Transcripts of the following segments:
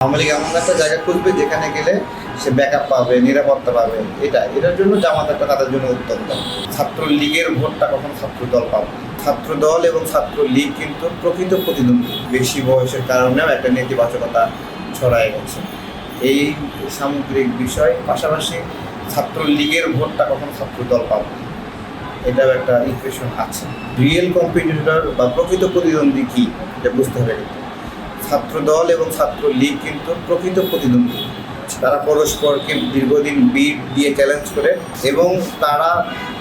আওয়ামী লীগ এমন একটা জায়গা খুঁজবে যেখানে গেলে সে ব্যাকআপ পাবে, নিরাপত্তা পাবে। এটার জন্য জামাত একটা তাদের জন্য উত্তম দল। ছাত্রলীগের ভোটটা কখন ছাত্র দল পাবে? ছাত্র দল এবং ছাত্রলীগ কিন্তু প্রকৃত প্রতিদ্বন্দ্বী। বেশি বয়সের কারণেও একটা নেতিবাচকতা ছড়ায় গেছে এই সামগ্রিক বিষয়। পাশাপাশি ছাত্রলীগের ভোটটা কখন ছাত্র দল পাবে, এটাও একটা ইকুয়েশন আছে। রিয়েল কম্পিটিটর বা প্রকৃত প্রতিদ্বন্দ্বী কী এটা বুঝতে হবে। ছাত্রদল এবং ছাত্রলীগ কিন্তু প্রকৃত প্রতিদ্বন্দ্বী। তারা পরস্পরকে দীর্ঘদিন বিট দিয়ে চ্যালেঞ্জ করে এবং তারা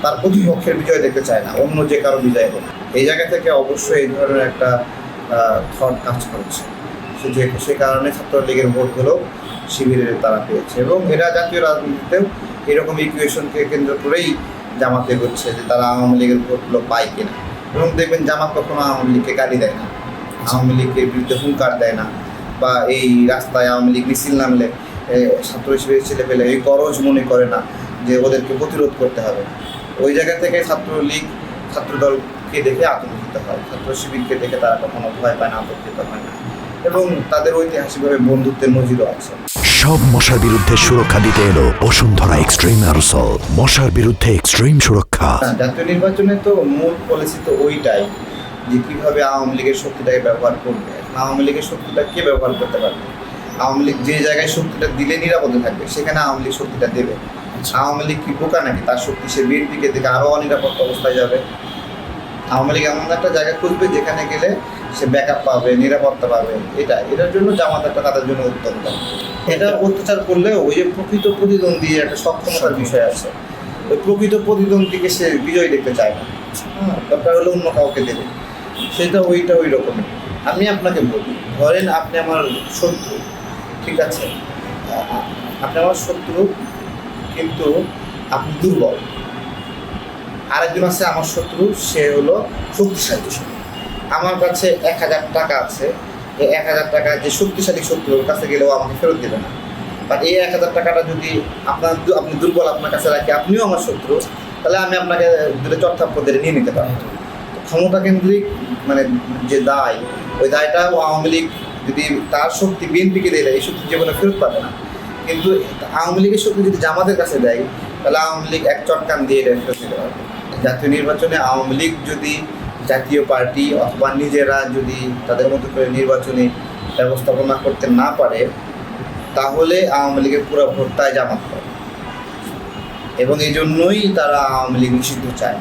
তার প্রতিপক্ষের বিজয় দেখতে চায় না, অন্য যে কারো বিজয় হোক। এই জায়গা থেকে অবশ্যই এই ধরনের একটা থট কাজ করছে। সে কারণে ছাত্রলীগের ভোটগুলো শিবিরের তারা পেয়েছে এবং এরা জাতীয় রাজনীতিতেও এরকম ইকুয়েশনকে কেন্দ্র করেই জামাতে হচ্ছে যে তারা আওয়ামী লীগের ভোটগুলো পায় কিনা। এবং দেখবেন জামাত কখনো আওয়ামী লীগকে গালি দেয় না, আওয়ামী লীগের বিরুদ্ধে হুঙ্কার দেয় না, বা এই রাস্তায় আওয়ামী লীগ মিছিল নামলে ছাত্র শিবিরের ছেলে পেলে এই করজ মনে করে না যে ওদেরকে প্রতিরোধ করতে হবে। ওই জায়গা থেকে ছাত্রলীগ ছাত্রদলকে দেখে আতঙ্কিত হয়, ছাত্র শিবিরকে দেখে তারা কখনো ভয় পায় না, আতঙ্কিত হয় না এবং তাদের ঐতিহাসিকভাবে বন্ধুত্বের নজিরও আছে। সব মশার বিরুদ্ধে সুরক্ষা দিতে এলো বসুন্ধরা এক্সট্রিম অ্যারোসল, মশার বিরুদ্ধে এক্সট্রিম সুরক্ষা। জাতীয় নির্বাচনে তো মূল পলিসি তো ওইটাই যে কীভাবে আওয়ামী লীগের শক্তিটাকে ব্যবহার করবে। আওয়ামী লীগের শক্তিটা কে ব্যবহার করতে পারবে? আওয়ামী লীগ যে জায়গায় শক্তিটা দিলে নিরাপদে থাকবে সেখানে আওয়ামী লীগ শক্তিটা দেবে। আওয়ামী লীগ কি বোকা নাকি? তার শক্তি সে বিএনপিকে দেখে আরও অনিরাপদ অবস্থায় যাবে। আওয়ামী লীগ এমন একটা জায়গা খুঁজবে যেখানে গেলে সে ব্যাকআপ পাবে, নিরাপত্তা পাবে। এটার জন্য জামাত একটা তাদের জন্য উত্তম দল। এটা অত্যাচার করলেও ওই যে প্রকৃত প্রতিদ্বন্দ্বী একটা সক্ষমতার বিষয় আছে, ওই প্রকৃত প্রতিদ্বন্দ্বীকে সে বিজয় দেখতে চায় না। দরকার হলে অন্য কাউকে দেবে, সেটা ওইটা ওই রকমের। আমি আপনাকে বলি, ধরেন আপনি আমার শত্রু, ঠিক আছে, আপনি আমার শত্রু কিন্তু আপনি দুর্বল। আরেকজন আছে আমার শত্রু, সে হলো শক্তিশালী। আমার কাছে 1000 টাকা আছে, এই 1000 টাকা যে শক্তিশালী শত্রুর কাছে গেলেও আমাকে ফেরত দেবে না। বাট এই 1000 টাকাটা যদি আপনি দুর্বল আপনার কাছে রাখি, আপনিও আমার শত্রু, তাহলে আমি আপনাকে দুটো চট্টাপ্পদের নিয়ে নিতে পারবো। ক্ষমতা কেন্দ্রিক মানে যে দায়, ওই দায়টা আওয়ামী লীগ যদি তার শক্তি বিএনপিকে দেয়, এই শক্তি জীবনে ফেরত পাবে না। কিন্তু আওয়ামী লীগের শক্তি যদি জামাতের কাছে দেয়, তাহলে আওয়ামী লীগ এক চটকান দিয়ে এটা ফেরত দিতে পারবে। জাতীয় নির্বাচনে আওয়ামী লীগ যদি জাতীয় পার্টি অথবা নিজেরা যদি তাদের মতো করে নির্বাচনী ব্যবস্থাপনা করতে না পারে, তাহলে আওয়ামী লীগের পুরো ভোটটাই জামাত করে এবং এই জন্যই তারা আওয়ামী লীগ নিষিদ্ধ চায়।